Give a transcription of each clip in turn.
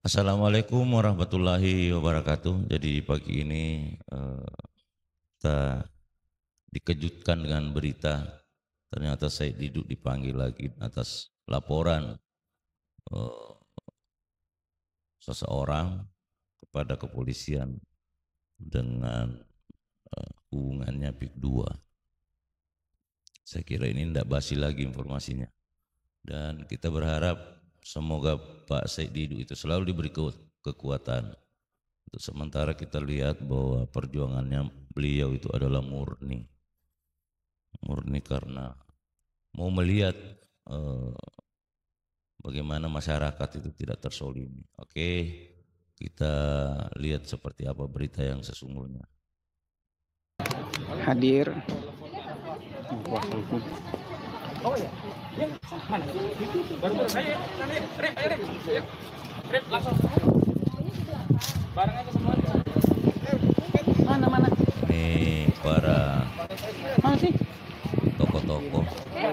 Assalamualaikum warahmatullahi wabarakatuh. Jadi pagi ini kita dikejutkan dengan berita ternyata Said Didu dipanggil lagi atas laporan seseorang kepada kepolisian dengan hubungannya PIK 2. Saya kira ini tidak basi lagi informasinya, dan kita berharap semoga Pak Said Didu itu selalu diberi kekuatan. Untuk sementara kita lihat bahwa perjuangannya beliau itu adalah murni karena mau melihat bagaimana masyarakat itu tidak tersolimi. Oke, kita lihat seperti apa berita yang sesungguhnya. Hadir. Oh ya, mana? Baru saya, Rip, langsung. Barang aja semuanya. Mana? Ini para tokoh-tokoh yang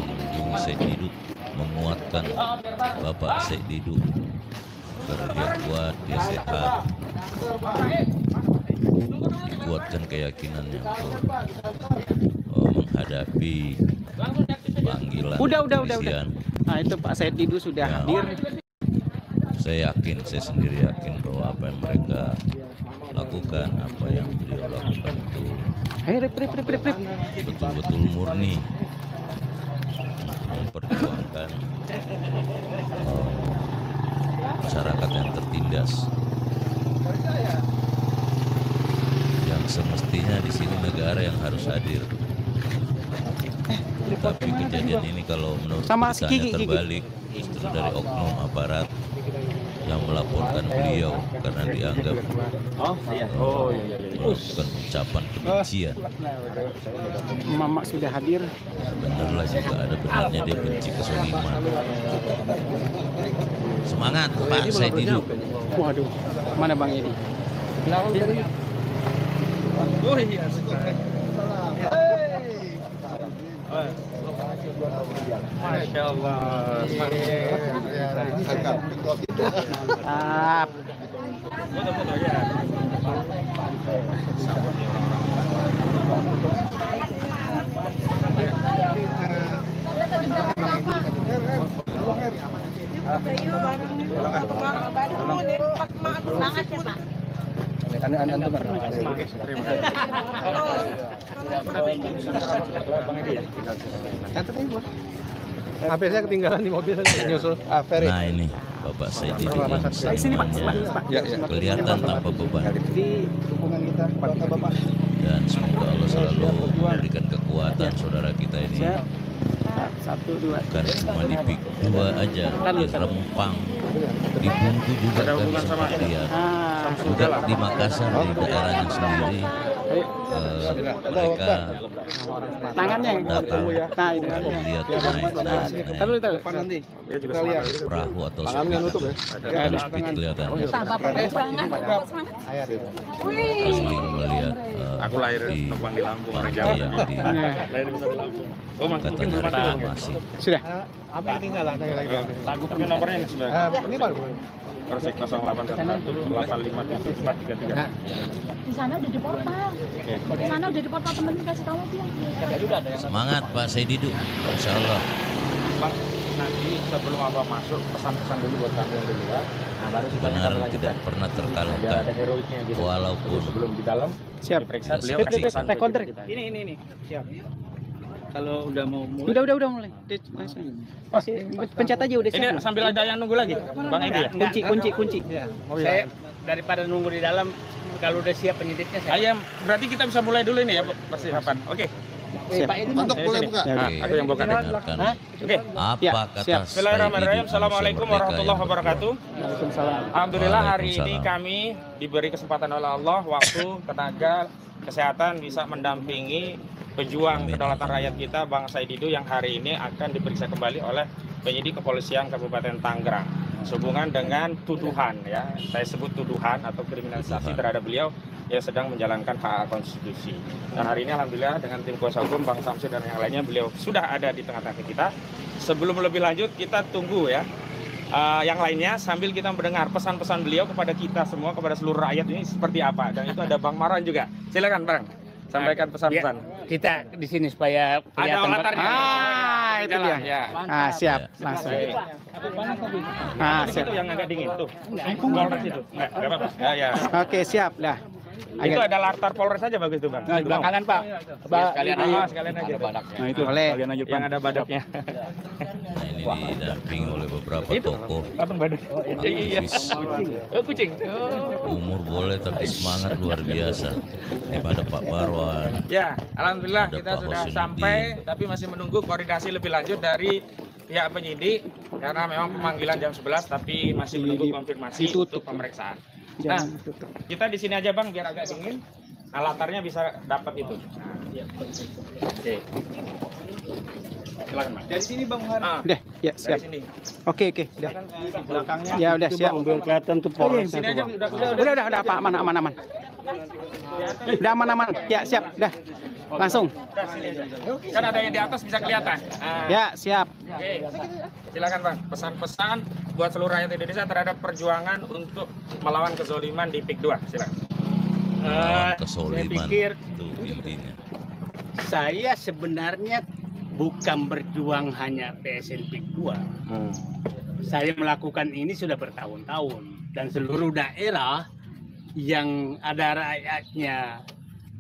mengunjungi Said Didu, menguatkan Bapak Said Didu agar dia kuat, dia sehat, dikuatkan keyakinannya untuk menghadapi panggilan kepolisian. Nah, itu Pak Said Didu sudah hadir. Saya sendiri yakin bahwa apa yang mereka lakukan, apa yang beliau lakukan itu betul-betul murni memperjuangkan masyarakat yang tertindas, yang semestinya di sini negara yang harus hadir. Tapi kejadian ini kalau menurut beritanya terbalik, justru dari oknum aparat yang melaporkan beliau karena dianggap melakukan ucapan kebencian. Mamak sudah hadir. Benarlah juga ada benarnya dia benci kesoliman. Semangat Pak Said Didu. Waduh, mana Bang Edi? Oh iya. Masya Allah. Foto-foto ya. HP saya ketinggalan di mobil, nyusul. Nah ini Bapak Said Didu yang semuanya kelihatan tanpa beban. Dan semoga Allah selalu memberikan kekuatan saudara kita ini. Bukan cuma di PIK 2 aja, di Rempang, di Bungku juga kami sempat lihat. Juga di Makassar, di daerahnya sendiri, mereka Tangannya datang melihat naik perahu atau harus PIK kelihatan. Asli melihat Aku lahir numpang di Lampung, orang Jawa. Lahir di Lampung. Oh, katanya reklamasi. Sudah. Apa yang ketinggalan? Lagu tapi nomornya ini sudah. Ini baru. Persik 0811 857 Di sana udah di portal. Di sana udah di portal, temen kasih tahu dia. Semangat Pak Said Didu, insya Allah. Bang, nanti sebelum Abang masuk pesan-pesan dulu buat kamu yang di luar. Nah, baru Benar tidak pernah terkalahkan, walaupun sebelum di dalam Siap. diperiksa beliau Siap, kasih siap. pesan Take counter. Ini. Siap. Kalau udah mau Udah mulai. Pencet aja udah ini siap. sambil ada yang nunggu lagi, Bang Edi ya? Kunci. Saya daripada nunggu di dalam, kalau udah siap penyidiknya saya. Ayam, berarti kita bisa mulai dulu ini ya, persiapan. Oke. Siap. Untuk boleh buka. Nah, aku yang buka. dengarkan Oke. apa kata siap. Said Bismillahirrahmanirrahim. Didu, Assalamualaikum manusia merdeka warahmatullahi yang wabarakatuh. Waalaikumsalam. Alhamdulillah hari ini Waalaikumsalam. kami diberi kesempatan oleh Allah, waktu, tenaga, kesehatan bisa mendampingi pejuang Amin. kedaulatan rakyat kita Bang Said Didu yang hari ini akan diperiksa kembali oleh penyidik kepolisian Kabupaten Tangerang sehubungan dengan tuduhan, ya saya sebut tuduhan atau kriminalisasi terhadap beliau yang sedang menjalankan hak konstitusi. Dan hari ini alhamdulillah dengan tim kuasa hukum Bang Samsud dan yang lainnya, beliau sudah ada di tengah-tengah kita. Sebelum lebih lanjut kita tunggu ya yang lainnya sambil kita mendengar pesan-pesan beliau kepada kita semua, kepada seluruh rakyat ini seperti apa. Dan itu ada Bang Marwan juga. Silakan Bang, sampaikan pesan-pesan. Kita di sini supaya Ada kelihatan. latarnya. Itu dia. Ya. Siap, langsung. Siap. Itu yang agak dingin tuh. Polres itu. Enggak apa-apa. Ya. Oke, siap dah. Itu ada latar Polres aja bagus tuh, Bang. Nah, di belakangan Pak. Sekalian aja. Sekalian aja. Nah itu Boleh. Yang ada badaknya. Nah, ini didampingi oleh beberapa tokoh. Apa badak? Iya. aktivis. Kucing. Umur boleh tapi semangat luar biasa. Ini ada Pak Marwan. Ya, alhamdulillah Ada kita Pak sudah Hussein sampai, tapi masih menunggu koordinasi lebih lanjut dari pihak penyidik karena memang pemanggilan jam 11 tapi masih menunggu konfirmasi untuk pemeriksaan. Nah, kita di sini aja Bang biar agak dingin. Nah, latarnya bisa dapat itu. Oke. Silakan Bang. Dari sini Bang Muhammad. Udah, ya Dari siap. sini. Oke, udah. Belakangnya. Ya udah siap. kelihatan tuh Polres. Sini aja Udah, Pak, aman. Udah aman. Ya, siap, udah. Langsung. Kan ada yang di atas bisa kelihatan. Nah, Ya, siap. Oke, silakan Bang. Pesan-pesan buat seluruh rakyat Indonesia terhadap perjuangan untuk melawan kezoliman di PIK 2. Silakan. Melawan Saya kesoliman pikir itu intinya. saya sebenarnya bukan berjuang hanya PSN PIK 2. Saya melakukan ini sudah bertahun-tahun dan seluruh daerah yang ada rakyatnya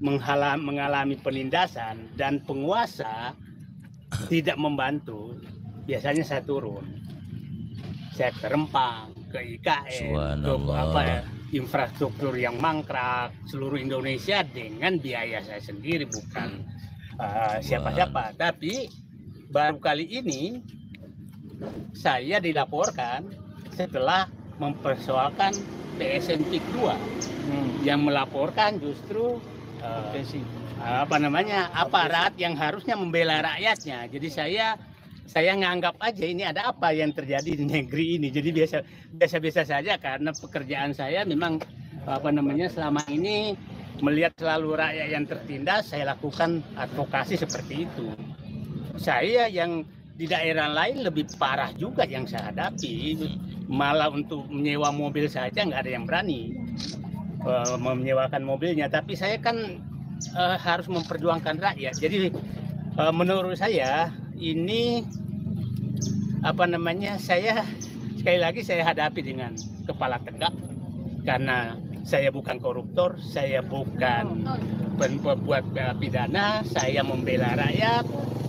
mengalami penindasan dan penguasa tidak membantu, biasanya saya turun. Saya ke Rempang, ke IKN, ke Subhanallah. infrastruktur yang mangkrak seluruh Indonesia dengan biaya saya sendiri, bukan siapa-siapa. Tapi baru kali ini saya dilaporkan setelah mempersoalkan PSN PIK 2 yang melaporkan justru aparat yang harusnya membela rakyatnya. Jadi saya nganggap aja ini ada apa yang terjadi di negeri ini. Jadi biasa saja karena pekerjaan saya memang selama ini melihat selalu rakyat yang tertindas, saya lakukan advokasi seperti itu. Saya yang di daerah lain lebih parah juga yang saya hadapi. Malah untuk menyewa mobil saja nggak ada yang berani menyewakan mobilnya. Tapi saya kan harus memperjuangkan rakyat. Jadi menurut saya ini saya sekali lagi saya hadapi dengan kepala tegak karena saya bukan koruptor, saya bukan pembuat pidana, saya membela rakyat.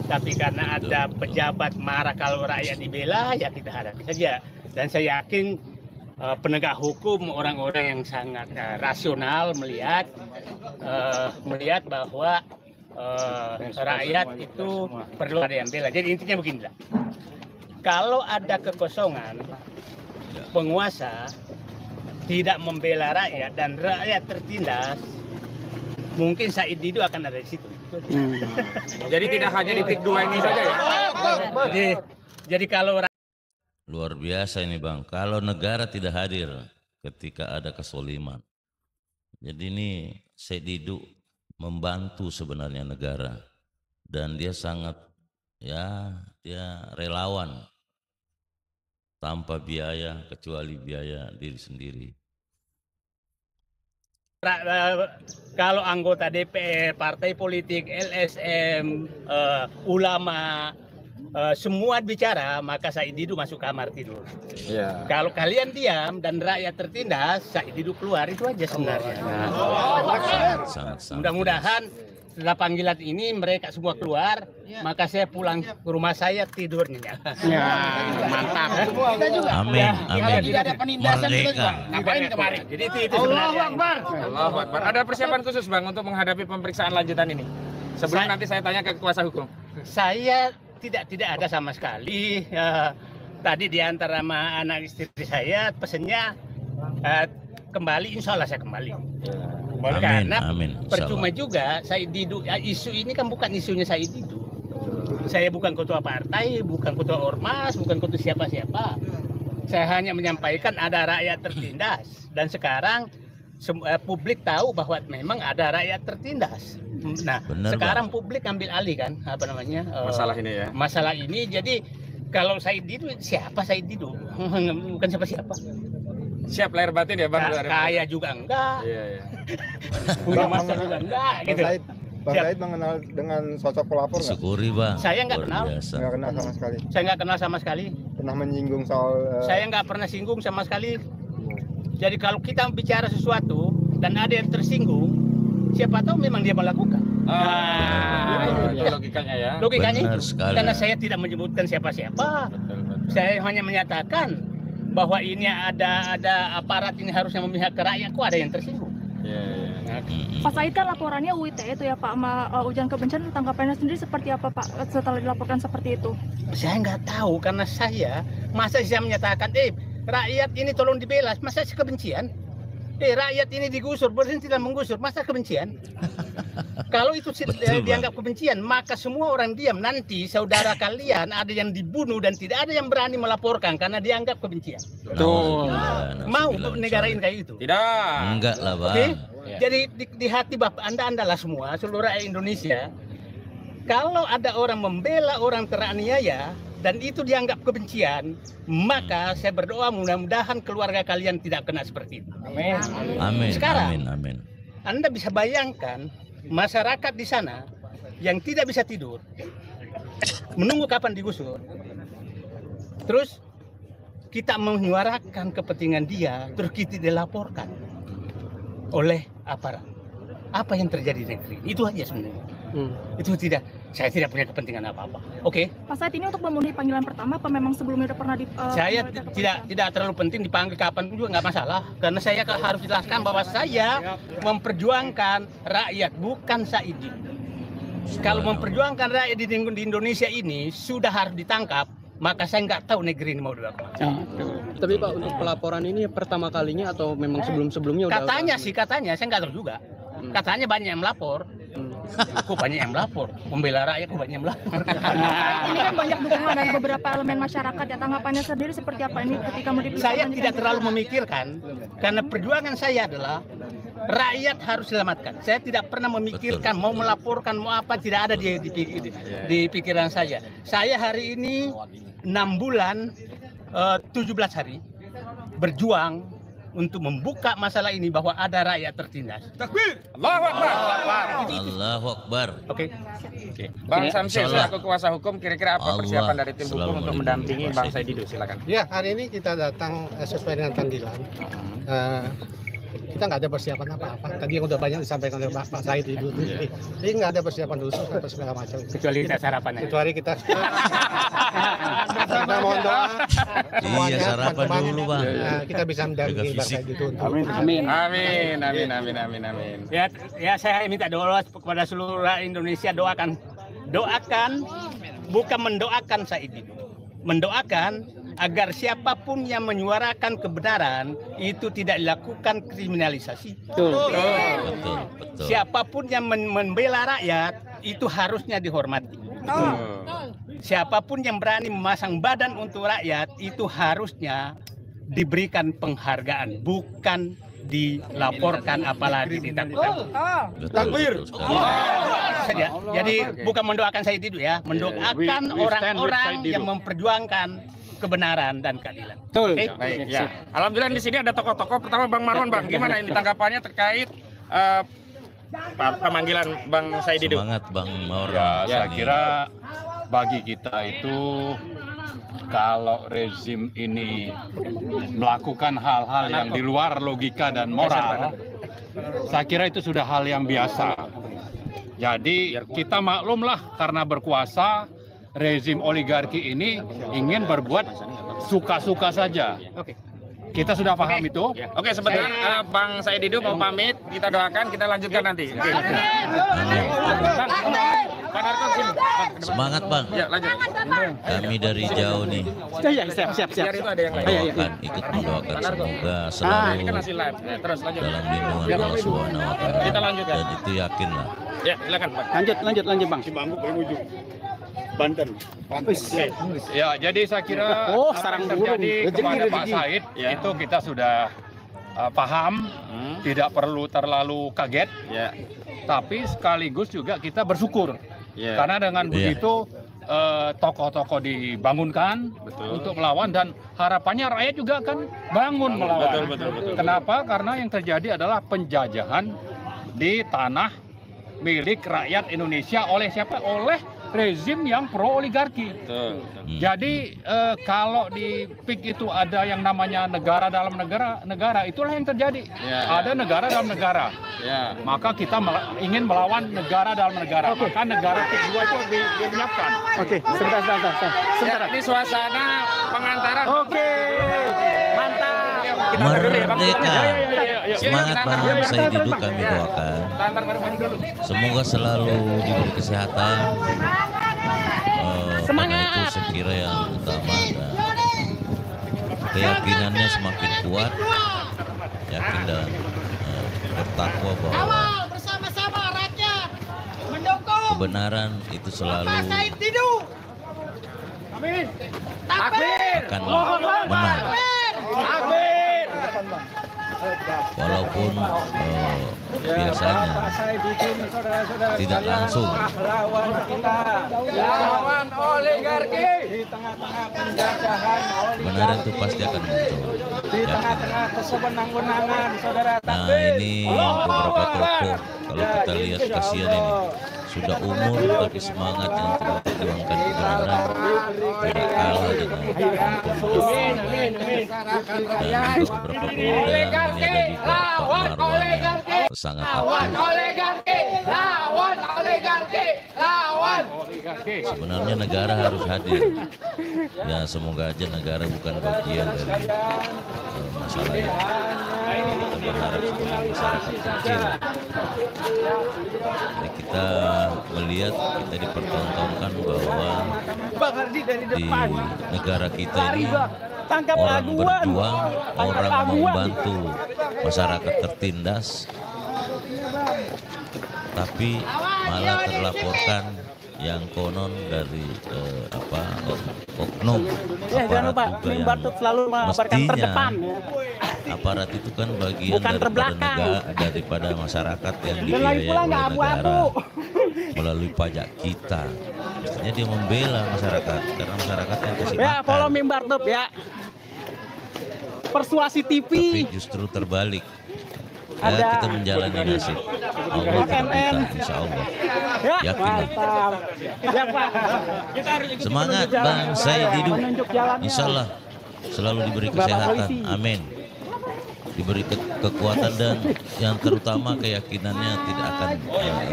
Tapi karena ada pejabat marah kalau rakyat dibela, ya kita hadapi saja. Dan saya yakin penegak hukum, orang-orang yang sangat rasional melihat bahwa rakyat itu perlu ada yang bela. Jadi intinya beginilah, kalau ada kekosongan, penguasa tidak membela rakyat dan rakyat tertindas, mungkin Said Didu akan ada di situ. Jadi tidak hanya di PIK 2 ini saja ya. Jadi kalau Luar biasa ini Bang, kalau negara tidak hadir ketika ada kesoliman. Jadi ini Said Didu membantu sebenarnya negara. Dan dia sangat, dia relawan. Tanpa biaya, kecuali biaya diri sendiri. kalau anggota DPR, partai politik, LSM, ulama, semua bicara, maka Said Didu masuk kamar tidur. Ya. Kalau kalian diam dan rakyat tertindas, Said Didu keluar, itu aja sebenarnya. Sangat-sangat. Mudah-mudahan setelah panggilan ini mereka semua keluar, maka saya pulang ke rumah saya tidurnya. Ya, mantap. Amin, amin. Tidak ada penindasan Merdeka. Ngapain kemarin? Jadi itu sebenarnya. Allahu Akbar. Ada persiapan khusus Bang untuk menghadapi pemeriksaan lanjutan ini? Sebelum nanti saya tanya ke kuasa hukum. Saya tidak ada sama sekali. Tadi di antara sama anak istri saya pesennya kembali, insya Allah saya kembali. Amin, Karena amin. percuma juga Said Didu, isu ini kan bukan isunya Said Didu. Saya bukan ketua partai, bukan ketua ormas, bukan ketua siapa-siapa. Saya hanya menyampaikan ada rakyat tertindas dan sekarang publik tahu bahwa memang ada rakyat tertindas. Nah, Bener, sekarang publik ambil alih kan masalah ini ya. Masalah ini, jadi Kalau Said Didu, siapa Said Didu? Bukan siapa-siapa. Siap lahir batin ya Bang? Kaya juga enggak. Iya, iya. Punya masa juga enggak. Gitu. Bang Siap. Said mengenal dengan sosok pelapor nggak? Syukuri Bang. Saya nggak Luar kenal. biasa. Nggak kenal sama sekali. Saya nggak kenal sama sekali. Pernah menyinggung soal Saya nggak pernah singgung sama sekali. Jadi kalau kita bicara sesuatu dan ada yang tersinggung, siapa tahu memang dia melakukan. Itu logikanya ya. Logikanya Benar itu. sekali. Karena saya tidak menyebutkan siapa-siapa. Saya hanya menyatakan bahwa ini ada aparat ini harusnya memihak ke rakyat, kok ada yang tersinggung. Pak Said kan laporannya UITE itu ya Pak, sama ujian kebencian, tanggapannya sendiri seperti apa Pak setelah dilaporkan seperti itu? Saya nggak tahu karena masa saya menyatakan, rakyat ini tolong dibela, masa kebencian? Rakyat ini digusur, berhenti dan menggusur, masa kebencian? Kalau itu Betul, dianggap kebencian, maka semua orang diam. Nanti saudara kalian ada yang dibunuh dan tidak ada yang berani melaporkan karena dianggap kebencian. Nauzubillah, Mau nauzubillah, negara ini min kayak itu? Tidak. Enggak lah Bang. Oke? Jadi di hati Bapak Anda lah semua, seluruh rakyat Indonesia, kalau ada orang membela orang teraniaya dan itu dianggap kebencian, maka saya berdoa mudah-mudahan keluarga kalian tidak kena seperti itu. Amin. Amin. Sekarang, Amin. Amin. Anda bisa bayangkan masyarakat di sana yang tidak bisa tidur, menunggu kapan digusur. Terus kita menyuarakan kepentingan dia, terus kita dilaporkan oleh aparat. Apa yang terjadi di negeri? Itu aja sebenarnya. Itu saya tidak punya kepentingan apa-apa. Oke? Pak Said ini untuk memenuhi panggilan pertama apa memang sebelumnya udah pernah di Saya dipanggil ke tidak terlalu penting dipanggil kapan pun juga nggak masalah, karena saya harus jelaskan bahwa saya memperjuangkan rakyat, bukan Said Didu. Kalau memperjuangkan rakyat di Indonesia ini sudah harus ditangkap, maka saya nggak tahu negeri ini mau dibawa kemana. Tapi Pak, untuk pelaporan ini pertama kalinya atau memang sebelum-sebelumnya udah? Katanya saya nggak tahu juga. Katanya banyak yang melapor. Kok banyak yang melapor? Pembela rakyat kok banyak yang melapor? Ini kan banyak dukungan dari beberapa elemen masyarakat ya, tanggapannya sendiri seperti apa ini ketika mau diperiksa? Saya tidak terlalu memikirkan karena perjuangan saya adalah rakyat harus selamatkan. Saya tidak pernah memikirkan mau melaporkan mau apa, tidak ada di pikiran saya. Saya hari ini 6 bulan 17 hari berjuang untuk membuka masalah ini bahwa ada rakyat tertindas. Takbir. Allahu Akbar. Allahu Akbar. Oke. Bang Samsi Insyaallah. selaku kuasa hukum, kira-kira apa Allah persiapan dari tim hukum selalu untuk melindungi mendampingi Bang Bang Said. Said Didu? Silakan. Ya, hari ini kita datang sesuai dengan panggilan. Kita nggak ada persiapan apa-apa. Tadi yang udah banyak disampaikan oleh Pak Said Didu. Jadi nggak ada persiapan khusus atau segala macam. Kecuali kita sarapan aja. Kecuali kita mohon doa Iya, sarapan teman-teman, dulu, Bang. kita bisa mendampingi Jaga Pak fisik. Said Didu. Amin. Ya saya minta doa kepada seluruh rakyat Indonesia, doakan bukan mendoakan Said Didu. Mendoakan agar siapapun yang menyuarakan kebenaran itu tidak dilakukan kriminalisasi. Betul. Siapapun yang membela rakyat itu harusnya dihormati. Siapapun yang berani memasang badan untuk rakyat itu harusnya diberikan penghargaan, bukan dilaporkan apalagi ditakutkan. Takbir. Saja. Jadi bukan mendoakan Said Didu ya, mendoakan orang-orang yang memperjuangkan kebenaran dan keadilan. Betul. Baik, ya. Alhamdulillah di sini ada tokoh-tokoh. Pertama Bang Marwan, Bang. Gimana ini tanggapannya terkait pemanggilan Bang Said Didu? Semangat Bang Maur. Ya, saya kira bagi kita itu kalau rezim ini melakukan hal-hal yang di luar logika dan moral, saya kira itu sudah hal yang biasa. Jadi kita maklumlah karena berkuasa, rezim oligarki ini ingin berbuat suka-suka saja. Kita sudah paham itu. Oke, sebentar Bang Said Didu mau pamit, kita doakan, kita lanjutkan nanti. Bang Arkom sini. Semangat Bang. Ya, lanjut. Kami dari jauh nih. Siap. Biar itu ada yang lain. Doakan, ikut mendoakan semoga Ini selalu kan masih live. Ya, terus lanjut. dalam lindungan Allah Subhanahu wa Ta'ala. Kita lanjutkan. Dan itu yakin lah. Ya, silakan, Bang. Lanjut Bang. Ya, jadi saya kira apa yang terjadi kepada Pak Said itu kita sudah paham, tidak perlu terlalu kaget, tapi sekaligus juga kita bersyukur. Karena dengan begitu tokoh-tokoh dibangunkan untuk melawan, dan harapannya rakyat juga akan bangun melawan. Kenapa? Karena yang terjadi adalah penjajahan di tanah milik rakyat Indonesia oleh siapa? Oleh rezim yang pro oligarki. Jadi kalau di PIK itu ada yang namanya negara dalam negara, itulah yang terjadi. Ada negara dalam negara. Maka kita ingin melawan negara dalam negara. Maka negara PIK 2 itu dinyiapkan. Oke, sebentar. Ini suasana pengantaran. Oke, mantap. Merdeka. Semangat Bang Said Didu, kami doakan. Semoga selalu diberi kesehatan. Karena itu saya kira yang utama, dan keyakinannya semakin kuat, yakin dan bertakwa bahwa kebenaran itu selalu akan menang. Walaupun biasanya tidak langsung. Kebenaran itu pasti akan muncul. Nah, ini beberapa tokoh, kalau kita lihat kasihan ini, sudah umur tapi semangat yang memperjuangkan kebenaran tidak kalah dengan dan untuk beberapa pemuda ini ada di Pak Marwan sangat aktif. Sebenarnya negara harus hadir. Ya semoga aja negara bukan bagian dari masalah ini. Kita berharap sebagai masyarakat kecil. Jadi kita melihat, kita dipertontonkan bahwa di negara kita ini orang berjuang, orang membantu masyarakat tertindas, tapi malah terlaporkan yang konon dari oknum aparat juga yang selalu mestinya aparat itu kan bagian daripada masyarakat yang dibiayai oleh negara melalui pajak kita. Mestinya dia membela masyarakat karena masyarakat yang kasih makan. Follow Mimbar Top ya. Persuasi TV. Tapi justru terbalik. Ya, kita menjalani nasib. Allah tidak kita, insya Allah. Yakin. Semangat Bang Said Didu. Insya Allah selalu diberi kesehatan. Amin. Diberi kekuatan dan yang terutama keyakinannya tidak akan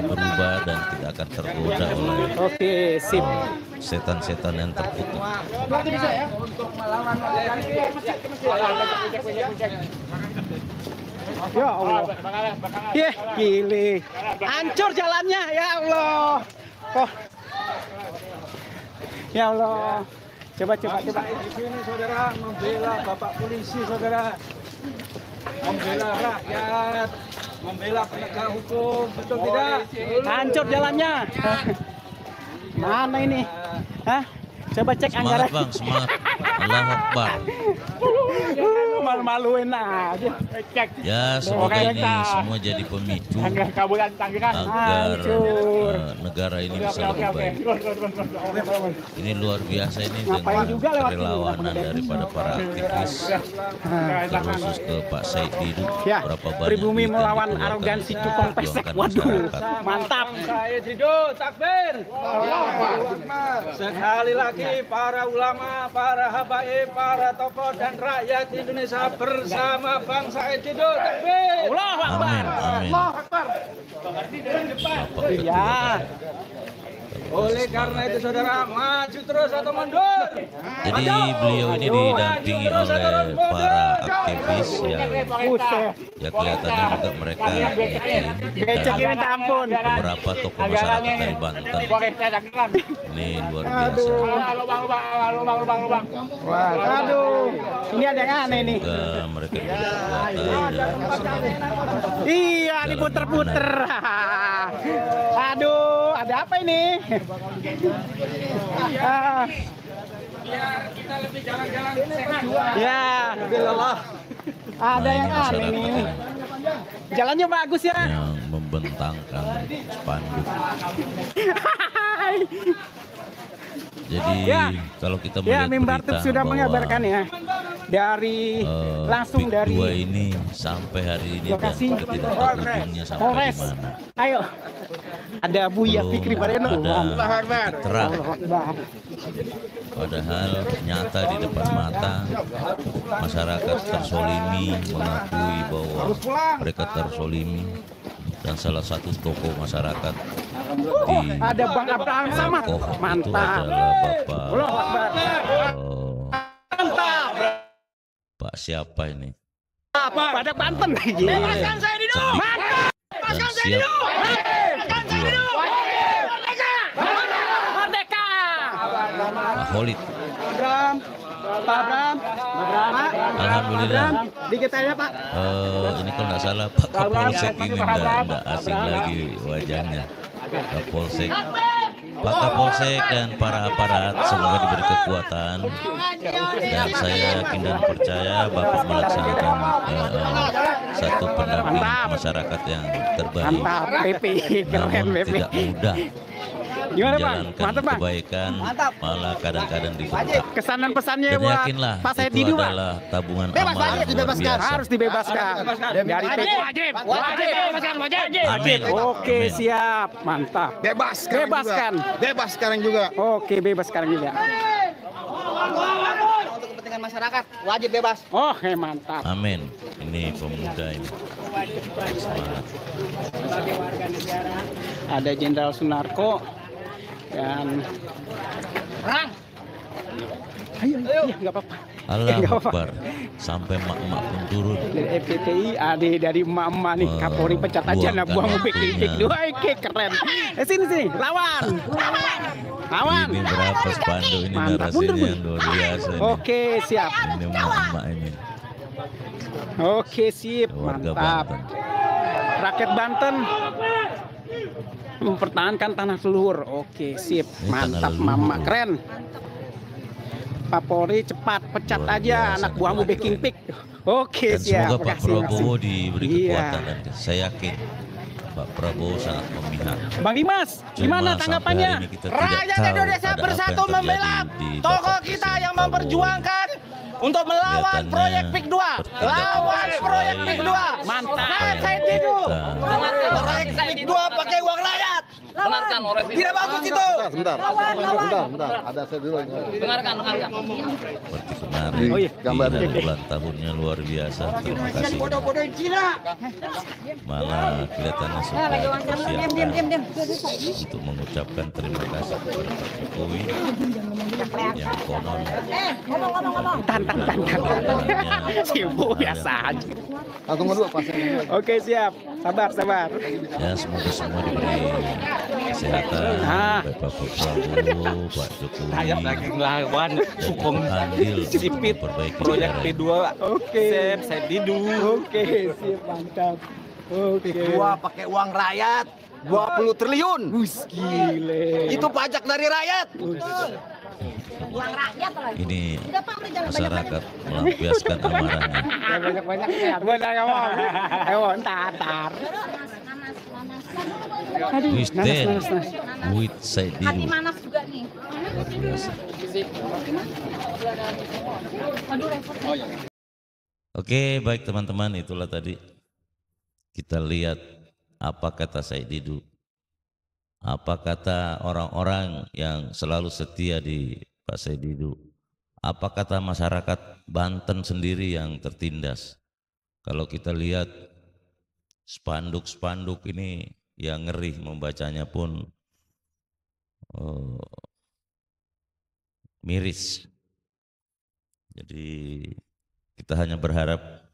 berubah dan tidak akan tergoda oleh setan-setan yang terkutuk. Ya Allah. Gile. Hancur jalannya, ya Allah. Oh. Ya Allah. Coba. Di sini saudara membela Bapak Polisi, saudara. Membela rakyat, membela penegak hukum, betul tidak? Hancur jalannya. Mana ini? Hah? Coba cek anggaran. Semangat Bang, semangat. Allahu Akbar. Malu-maluin aja. Ya semoga ini semua jadi pemicu agar negara ini bisa lebih baik. Ini luar biasa ini dengan kerelawanan daripada para aktivis, terkhusus ke Pak Said Didu. Berapa banyak pribumi melawan arogansi cukong pesek. Waduh, mantap. Said Didu, takbir. Sekali lagi para ulama, para habaib, para tokoh dan rakyat Indonesia bersama Bang Said Didu, takbir. Allahu Akbar. Allahu Akbar. Ya. Oleh karena itu saudara, maju terus atau mundur. Jadi beliau ini didampingi oleh para aktivis yang ya kelihatannya juga mereka yakin, dan beberapa tokoh masyarakat dari Banten. Ini luar biasa. Wah, aduh, ini ada yang aneh nih. Semoga mereka diberi kekuatan dan Iya, diputer-puter. Aduh, ada apa ini? Biar kita lebih jalan-jalan sehat. Ya, ada yang aneh nih. Jalannya bagus ya. yang membentangkan spanduk. Jadi kalau kita melihat Mimbar berita sudah bahwa mengabarkan ya dari langsung Big dari Dua ini sampai hari ini dan lokasi tidak tahu ujungnya sampai Polres. di mana. Ayo, ada Buya Belum Fikri Pareno. ada titik terang. Padahal nyata di depan mata masyarakat tersolimi, mengakui bahwa mereka tersolimi, dan salah satu tokoh masyarakat di Ada Bang Abraham Samad. Bangkok itu Mantap. adalah Bapak Allahu Akbar. Pak siapa ini? Pada Banten. Bebaskan saya di Cerdik dan siap berjuang. Merdeka. Pak Khalid, Abraham. Pak Abraham. alhamdulillah. Dikit aja Pak. Ini kalau nggak salah Pak Kapolsek ini nggak asing lagi wajahnya. Kapolsek, Pak Kapolsek dan para aparat semoga diberi kekuatan, dan saya yakin dan percaya Bapak melaksanakan satu pendamping masyarakat yang terbaik. Mantap, PP. Keren Namun PP. tidak mudah Gimana Bang? menjalankan Mantap Bang. kebaikan, malah kadang-kadang dibentak. Kesan dan pesannya Dan buat yakinlah Pak Said itu Didu Pak. adalah tabungan amal yang luar biasa. Harus dibebaskan. Dari PP. Amin. Oke, Amin. siap. Mantap. Bebas sekarang Bebaskan. juga. Bebas sekarang juga. Oke, bebas sekarang juga. Untuk kepentingan masyarakat wajib bebas. Oh, mantap. Amin. Ini pemuda ini. Semangat. Ada Jenderal Sunarko dan Ayo, nggak apa-apa. Allah Nggak apa-apa. Akbar. Sampai mak-mak pun turun. Dari FPTI, ada dari emak-emak nih, Kapolri pecat aja, nah buang Luangkan ubik dua, oke keren. Sini, lawan. Lawan. Ini berapa spanduk ini Mantap. narasinya Mundur, yang luar biasa ini. Oke, siap. Ini emak-emak ini. Oke, sip. Warga Mantap. Banten. Rakyat Banten mempertahankan tanah leluhur. Oke, sip. Ini Mantap, tanah leluhur. Mama. Keren. Pak Polri cepat pecat Luar aja biasa anak nih, buahmu Pak Baking Polri. Pig. Oke, Dan siap. semoga Pak Makasih, Prabowo makasih. diberi Iya. kekuatan, dan saya yakin Pak Prabowo sangat memihak. Bang Dimas, gimana Cuma tanggapannya? sampai hari ini kita tidak Rakyat tahu Indonesia ada apa bersatu yang terjadi membela di tokoh Bapak kita Presiden yang Prabowo. memperjuangkan untuk melawan Kelihatannya proyek PIK 2. bertindak Lawan sesuai proyek PIK 2. Mantap. Rakyat saya tidur. kita Proyek PIK 2 pakai uang rakyat. Tidak bagus itu. Sebentar. Ada saya dulu ini. seperti kemarin Oh iya, di hari ulang tahunnya luar biasa. Terima kasih. Bodoh-bodohin Cina. Malah kelihatannya sudah dipersiapkan untuk mengucapkan terima kasih kepada Pak Jokowi yang konon Tan. Sibuk biasa aja. Tunggu dulu pasang dulu. Oke, siap. Sabar. ya, semoga semua diberi kesehatan, baik Pak Prabowo, Pak Jokowi, ngelawan dan andil sipit memperbaiki proyek negara ini. P2. Oke. Saya Didu. Oke, siap, mantap. Oke. PIK 2 pakai uang rakyat. 20 triliun. Gile. Itu pajak dari rakyat. Ini masyarakat melampiaskan amarahnya. Banyak ya. Banyak ngomong. Ayo, ntar. Aduh, We stand nanas. with Said Didu. Manas juga nih. Luar biasa. Oke, baik teman-teman, itulah tadi kita lihat apa kata Said Didu, apa kata orang-orang yang selalu setia di Pak Said Didu, apa kata masyarakat Banten sendiri yang tertindas. Kalau kita lihat spanduk-spanduk ini yang ngeri membacanya pun miris. Jadi kita hanya berharap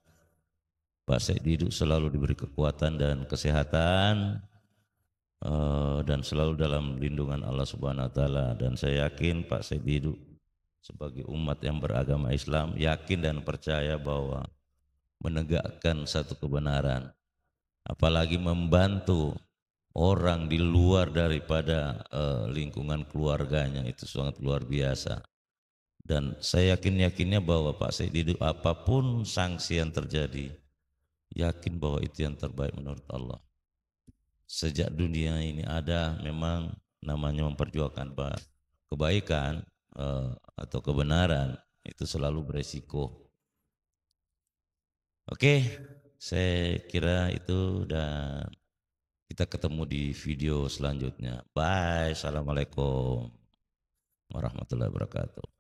Pak Said Didu selalu diberi kekuatan dan kesehatan dan selalu dalam lindungan Allah Subhanahu wa taala, dan saya yakin Pak Said Didu sebagai umat yang beragama Islam yakin dan percaya bahwa menegakkan satu kebenaran, apalagi membantu orang di luar daripada lingkungan keluarganya, itu sangat luar biasa. Dan saya yakinnya bahwa Pak Said Didu apapun sanksi yang terjadi, yakin bahwa itu yang terbaik menurut Allah. Sejak dunia ini ada, memang namanya memperjuangkan kebaikan, atau kebenaran itu selalu beresiko. Oke, saya kira itu, dan kita ketemu di video selanjutnya. Bye, assalamualaikum warahmatullahi wabarakatuh.